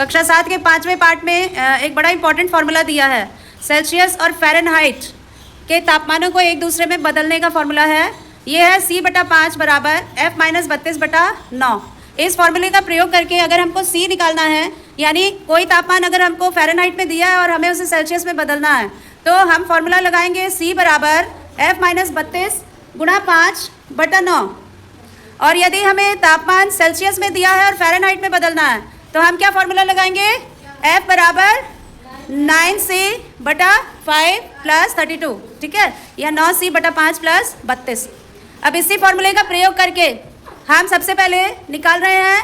कक्षा 7 के 5वें पार्ट में एक बड़ा इंपॉर्टेंट फार्मूला दिया है। सेल्सियस और फ़ारेनहाइट के तापमानों को एक दूसरे में बदलने का फार्मूला है। ये है C/5 बराबर F-32/9। इस फार्मूले का प्रयोग करके अगर हमको C निकालना है, यानी कोई तापमान अगर हमको फ़ारेनहाइट में दिया है और हमें उसे सेल्सियस में बदलना है, तो हम फार्मूला लगाएंगे C बराबर F-32/5/9। और यदि हमें तापमान सेल्सियस में दिया है और फ़ारेनहाइट में बदलना है, तो हम क्या फार्मूला लगाएंगे? F बराबर 9C/5 + 32, ठीक है, या 9C/5 + 32। अब इसी फार्मूले का प्रयोग करके हम सबसे पहले निकाल रहे हैं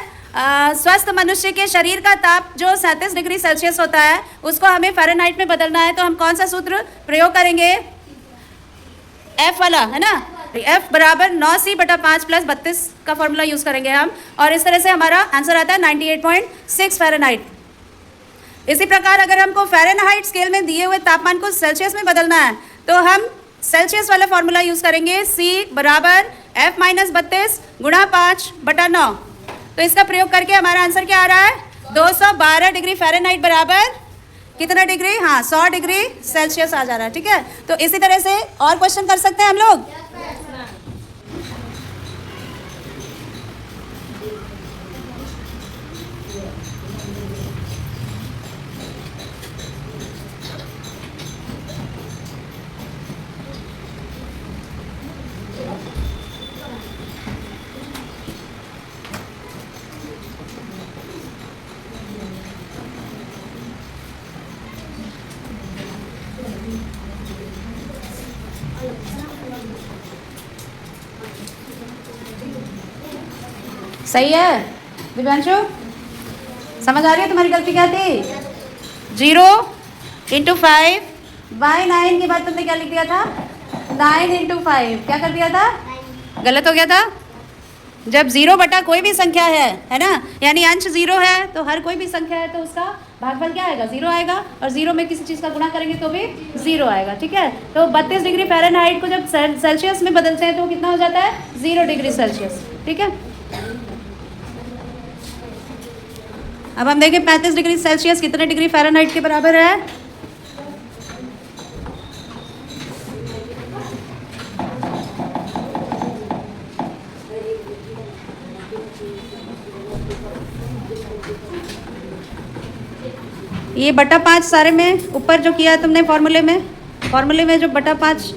स्वस्थ मनुष्य के शरीर का ताप जो 37 डिग्री सेल्सियस होता है, उसको हमें फ़ारेनहाइट में बदलना है। तो हम कौन सा सूत्र प्रयोग करेंगे? F वाला, है ना? F बराबर 9C/5 + 32 का फॉर्मूला यूज़ करेंगे हम, और इस तरह से हमारा आंसर आता है 98.6 फ़ारेनहाइट। इसी प्रकार अगर हमको फ़ारेनहाइट स्केल में दिए हुए तापमान को सेल्सियस में बदलना है, तो हम सेल्सियस वाला फॉर्मूला यूज़ करेंगे C बराबर F-32/5/9। तो इसका प्रयोग करके हमारा आंसर क्या आ रहा है? 212 डिग्री फ़ारेनहाइट बराबर कितना डिग्री? हाँ, 100 डिग्री सेल्सियस आ जा रहा है, ठीक है। तो इसी तरह से और क्वेश्चन कर सकते हैं हम लोग। सही है दिव्यांशु? समझ आ रही है तुम्हारी गलती क्या थी? 0 × 5/9 के बाद तुमने क्या लिख दिया था? 9 × 5। क्या कर दिया था? गलत हो गया था। जब 0 बटा कोई भी संख्या है ना, यानी अंश 0 है, तो हर कोई भी संख्या है तो उसका भागफल क्या आएगा? 0 आएगा। और 0 में किसी चीज़ का गुणा करेंगे तो भी 0 आएगा, ठीक है। तो 32 डिग्री फ़ारेनहाइट को जब सेल्सियस में बदलते हैं तो कितना हो जाता है? 0 डिग्री सेल्सियस, ठीक है। अब हम देखें 35 डिग्री सेल्सियस कितने डिग्री फ़ारेनहाइट के बराबर है? ये बटा 5 सारे में ऊपर जो किया है तुमने फॉर्मूले में जो बटा 5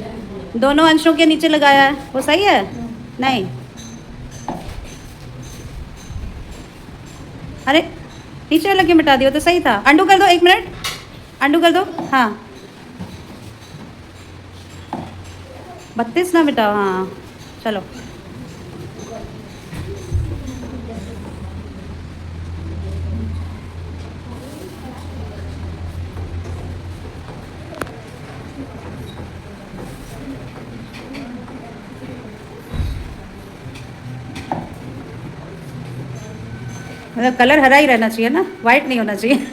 दोनों अंशों के नीचे लगाया है, वो सही है? नहीं, अरे नीचे वाला क्यों मिटा दिया? तो सही था। अंडू कर दो, 1 मिनट अंडू कर दो। हाँ, 32 ना मिटाओ। हाँ चलो, मतलब कलर हरा ही रहना चाहिए ना, वाइट नहीं होना चाहिए।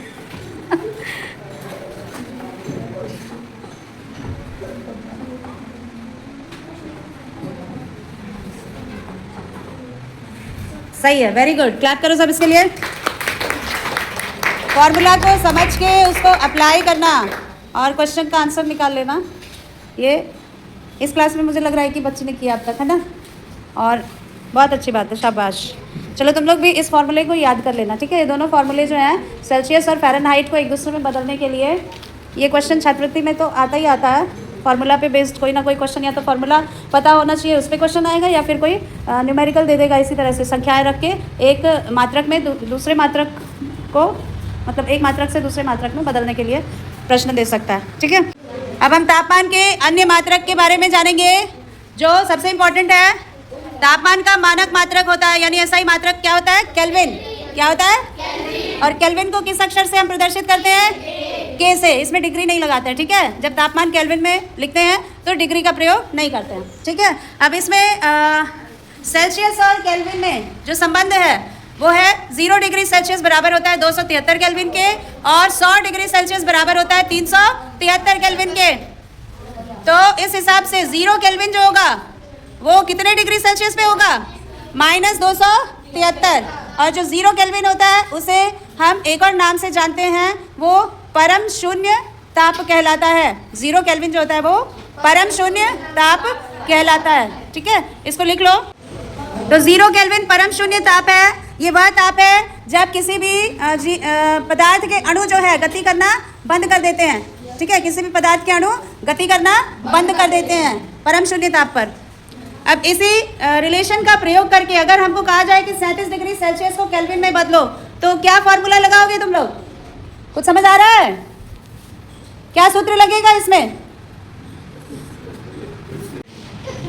सही है, वेरी गुड। क्लैप करो सब इसके लिए। फॉर्मूला को समझ के उसको अप्लाई करना और क्वेश्चन का आंसर निकाल लेना। ये इस क्लास में मुझे लग रहा है कि बच्चे ने किया अब तक, है ना, और बहुत अच्छी बात है, शाबाश। चलो तुम लोग भी इस फॉर्मूले को याद कर लेना, ठीक है। ये दोनों फार्मूले जो हैं सेल्सियस और फ़ारेनहाइट को एक दूसरे में बदलने के लिए, ये क्वेश्चन छात्रवृत्ति में तो आता ही आता है। फार्मूला पे बेस्ड कोई ना कोई क्वेश्चन, या तो फार्मूला पता होना चाहिए उस पर क्वेश्चन आएगा, या फिर कोई न्यूमेरिकल दे देगा इसी तरह से संख्याएं रख के एक मात्रक में दूसरे मात्रक को, मतलब एक मात्रक से दूसरे मात्रक में बदलने के लिए प्रश्न दे सकता है, ठीक है। अब हम तापमान के अन्य मात्रक के बारे में जानेंगे जो सबसे इम्पोर्टेंट है। तापमान का मानक मात्रक होता है, यानी एसआई मात्रक क्या होता है? केल्विन। क्या होता है? और केल्विन को किस अक्षर से हम प्रदर्शित करते हैं? के से। इसमें डिग्री नहीं लगाते हैं, ठीक है। जब तापमान केल्विन में लिखते हैं तो डिग्री का प्रयोग नहीं करते हैं, ठीक है। अब इसमें सेल्सियस और केल्विन में जो संबंध है वो है 0 डिग्री सेल्सियस बराबर होता है 273 केल्विन के, और 100 डिग्री सेल्सियस बराबर होता है 373 केल्विन के। तो इस हिसाब से 0 केल्विन जो होगा वो कितने डिग्री सेल्सियस पे होगा? -273। और जो 0 केल्विन होता है उसे हम एक और नाम से जानते हैं, वो परम शून्य ताप कहलाता है। 0 केल्विन जो होता है वो परम शून्य ताप कहलाता है। ठीक है, इसको लिख लो। तो 0 केल्विन परम शून्य ताप है। ये वह ताप है जब किसी भी पदार्थ के अणु जो है गति करना बंद कर देते हैं। ठीक है, किसी भी पदार्थ के अणु गति करना बंद कर देते हैं परम शून्य ताप पर। अब इसी रिलेशन का प्रयोग करके अगर हमको कहा जाए कि 37 डिग्री सेल्सियस को केल्विन में बदलो, तो क्या फॉर्मूला लगाओगे तुम लोग? कुछ समझ आ रहा है? क्या सूत्र लगेगा इसमें?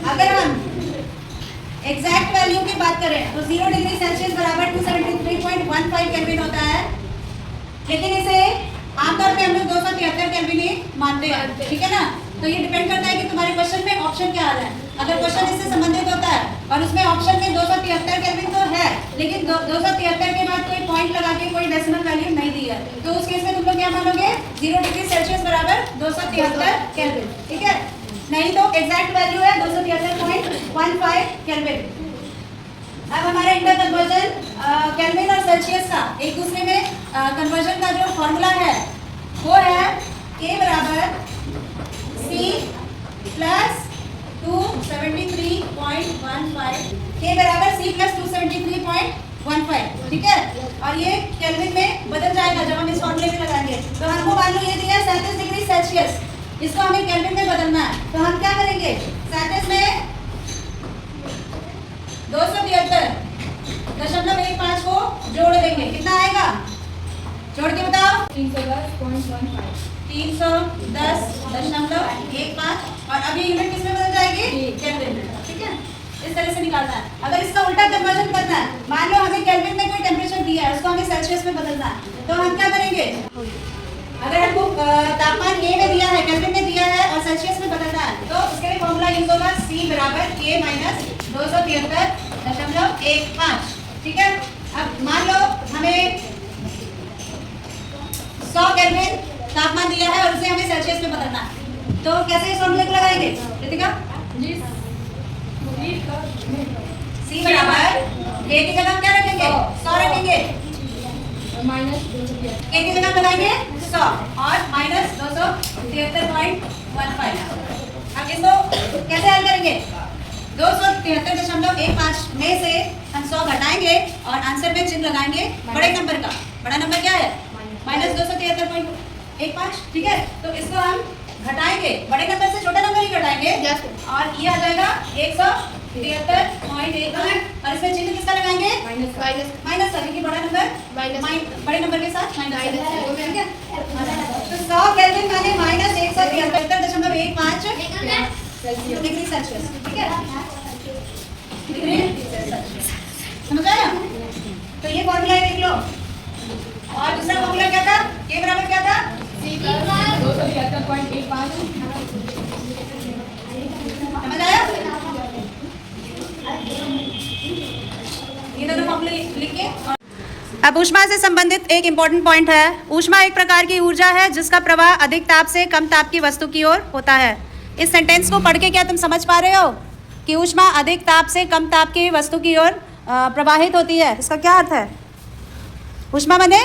अगर हम एग्जैक्ट वैल्यू की बात करें तो 0 डिग्री सेल्सियस बराबर 273.15 केल्विन होता है, लेकिन इसे आमतौर पे हम लोग 273 केल्विन ही मानते हैं। ठीक है ना? तो ये डिपेंड करता है कि तुम्हारे क्वेश्चन में ऑप्शन क्या आ रहा है। अगर क्वेश्चन इससे संबंधित होता है और उसमें ऑप्शन में 273 केल्विन तो है, लेकिन 273 के बाद कोई पॉइंट लगा के कोई डेसिमल वैल्यू नहीं दी है, तो उस केस में तुम लोग क्या मानोगे? 0 डिग्री सेल्सियस बराबर 273 केल्विन। ठीक है, नहीं तो एग्जैक्ट वैल्यू है 273.15 केल्विन। अब हमारा इंटर कन्वर्जन केल्विन और सेल्सियस का एक दूसरे में कन्वर्जन का जो फॉर्मूला है वो है K बराबर C प्लस 273.15। K बराबर C प्लस 273.15। ठीक है, और ये केल्विन में बदल जाएगा जब हम इस फॉर्मूले में लगाएंगे। तो हमको मान लो ये दिया है 37 डिग्री सेल्सियस, इसको हमें केल्विन में बदलना है। तो हम क्या करेंगे? 37 में 273.15 को जोड़ देंगे। कितना आएगा? जोड़ के बताओ। 310.15। और अभी यूनिट किसमें बदल जाएगी? केल्विन में। ठीक है, इस तरह से निकालना है। अगर इसका उल्टा कन्वर्जन करना है, मान लो हमें केल्विन में कोई टेम्परेचर दिया है, उसको हमें सेल्सियस में बदलना है, तो हम क्या करेंगे? अगर हमको तापमान A में दिया है, केल्विन में दिया है और सेल्सियस में बदलना है, तो उसके लिए फॉर्मूला यूज होगा C बराबर K माइनस 273.15। ठीक है, अब मान लो हमें 100 केल्विन तापमान दिया है और उसे हमें सेल्सियस में बदलना है, तो कैसे इस फॉर्मूले को लगाएंगे? रितिका जी, C बराबर K की जगह क्या रखेंगे? 100 रखेंगे, माइनस K की जगह लगाएंगे 100 और माइनस 273.15। अब इसको कैसे हल करेंगे? 273.15 में से हम 100 घटाएंगे और आंसर में चिन्ह लगाएंगे बड़े नंबर का। बड़ा नंबर क्या है? माइनस 273.15। ठीक है, तो इसको हम घटाएंगे, बड़े नंबर से छोटा नंबर ही घटाएंगे और ये आ जाएगा 173.15। और इसमें चिन्ह किसका लगाएंगे? माइनस का, क्योंकि बड़ा नंबर बड़े नंबर के साथ माइनस। ठीक है, तो 100 केल्विन माने माइनस 173.15 डिग्री सेल्सियस। ठीक है, डिग्री सेल्सियस समझ आया? तो ये फॉर्मूला देख लो। और दूसरा फॉर्मूला क्या था? K बराबर क्या था? 273.15। समझ आया? ये दोनों फॉर्मूले लिख के। अब ऊष्मा से संबंधित एक इम्पॉर्टेंट पॉइंट है। ऊष्मा एक प्रकार की ऊर्जा है जिसका प्रवाह अधिक ताप से कम ताप की वस्तु की ओर होता है। इस सेंटेंस को पढ़ के क्या तुम समझ पा रहे हो कि ऊष्मा अधिक ताप से कम ताप की वस्तु की ओर प्रवाहित होती है? इसका क्या अर्थ है? ऊष्मा माने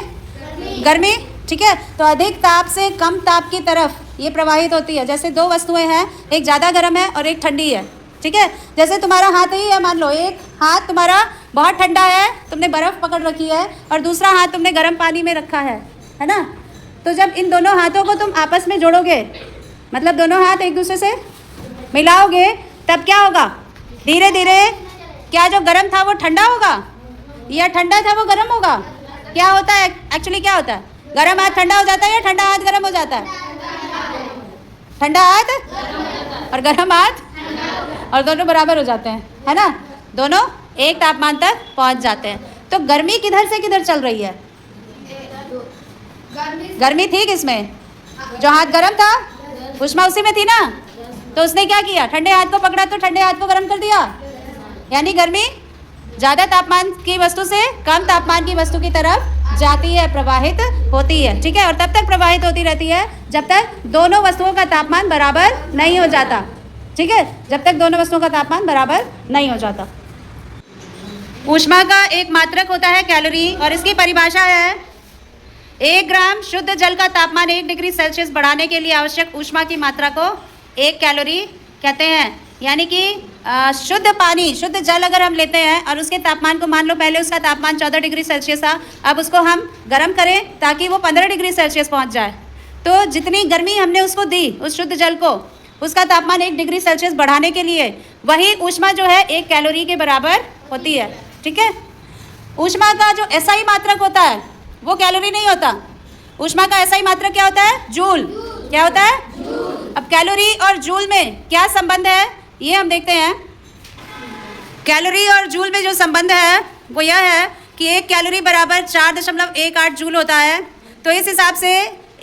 गर्मी। ठीक है, तो अधिक ताप से कम ताप की तरफ ये प्रवाहित होती है। जैसे दो वस्तुएं हैं, एक ज़्यादा गर्म है और एक ठंडी है। ठीक है, जैसे तुम्हारा हाथ ही है, मान लो एक हाथ तुम्हारा बहुत ठंडा है, तुमने बर्फ़ पकड़ रखी है, और दूसरा हाथ तुमने गर्म पानी में रखा है ना? तो जब इन दोनों हाथों को तुम आपस में जोड़ोगे, मतलब दोनों हाथ एक दूसरे से मिलाओगे, तब क्या होगा? धीरे धीरे क्या जो गर्म था वो ठंडा होगा या ठंडा था वो गर्म होगा? क्या होता है एक्चुअली? क्या होता है? गर्म हाथ ठंडा हो जाता है या ठंडा हाथ गर्म हो जाता है? ठंडा हाथ और गर्म हाथ, और दोनों बराबर हो जाते हैं, है ना? दोनों एक तापमान तक पहुंच जाते हैं। तो गर्मी किधर से किधर चल रही है? गर्मी थी किसमें? जो हाथ गर्म था, ऊष्मा उसी में थी ना? तो उसने क्या किया? ठंडे हाथ को पकड़ा तो ठंडे हाथ को गर्म कर दिया, यानी गर्मी ज़्यादा तापमान की वस्तु से कम तापमान की वस्तु की तरफ जाती है, प्रवाहित होती है। ठीक है, और तब तक प्रवाहित होती रहती है जब तक दोनों वस्तुओं का तापमान बराबर नहीं हो जाता। ठीक है, जब तक दोनों वस्तुओं का तापमान बराबर नहीं हो जाता। ऊष्मा का एक मात्रक होता है कैलोरी और इसकी परिभाषा है 1 ग्राम शुद्ध जल का तापमान 1 डिग्री सेल्सियस बढ़ाने के लिए आवश्यक ऊष्मा की मात्रा को 1 कैलोरी कहते हैं। यानी कि शुद्ध पानी, शुद्ध जल अगर हम लेते हैं और उसके तापमान को मान लो पहले उसका तापमान 14 डिग्री सेल्सियस था, अब उसको हम गर्म करें ताकि वो 15 डिग्री सेल्सियस पहुंच जाए, तो जितनी गर्मी हमने उसको दी उस शुद्ध जल को, उसका तापमान 1 डिग्री सेल्सियस बढ़ाने के लिए वही ऊष्मा जो है 1 कैलोरी के बराबर होती है। ठीक है। ऊष्मा का जो एसआई मात्रक होता है वो कैलोरी नहीं होता। ऊष्मा का एसआई मात्रक क्या होता है? जूल। क्या होता है? अब कैलोरी और जूल में क्या संबंध है ये हम देखते हैं। कैलोरी और जूल में जो संबंध है वो यह है कि 1 कैलोरी बराबर 4.18 जूल होता है। तो इस हिसाब से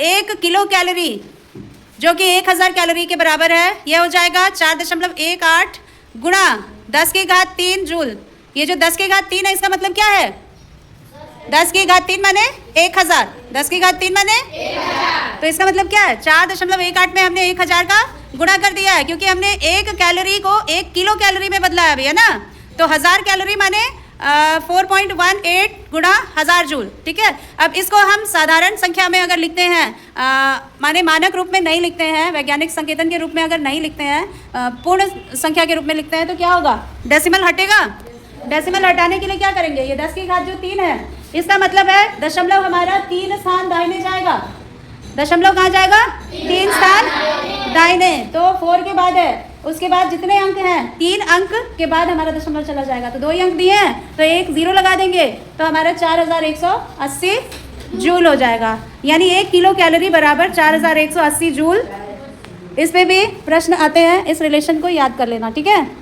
1 किलो कैलोरी जो कि 1000 कैलोरी के बराबर है, यह हो जाएगा 4.18 गुणा 10 की घात 3 जूल। ये जो 10 की घात 3 है इसका मतलब क्या है? 10 की घात 3 माने 1000। 10 की घात 3 माने 1000। तो इसका मतलब क्या है? 4.18 में हमने 1000 का गुणा कर दिया है, क्योंकि हमने 1 कैलोरी को 1 किलो कैलोरी में बदला है भैया ना। तो 1000 कैलोरी माने 4.18 गुणा 1000 जूल। ठीक है। अब इसको हम साधारण संख्या में अगर लिखते हैं, माने मानक रूप में नहीं लिखते हैं, वैज्ञानिक संकेतन के रूप में अगर नहीं लिखते हैं, पूर्ण संख्या के रूप में लिखते हैं, तो क्या होगा? डेसिमल हटेगा। डेसिमल हटाने के लिए क्या करेंगे? ये 10 की घात जो 3 है, इसका मतलब है दशमलव हमारा 3 स्थान दाहिने जाएगा। दशमलव कहाँ जाएगा? 3 स्थान दाहिने। तो 4 के बाद है, उसके बाद जितने अंक हैं 3 अंक के बाद हमारा दशमलव चला जाएगा। तो 2 ही अंक दिए हैं तो एक 0 लगा देंगे तो हमारा 4180 जूल हो जाएगा। यानी 1 किलो कैलोरी बराबर 4180 जूल। इस पे भी प्रश्न आते हैं, इस रिलेशन को याद कर लेना। ठीक है।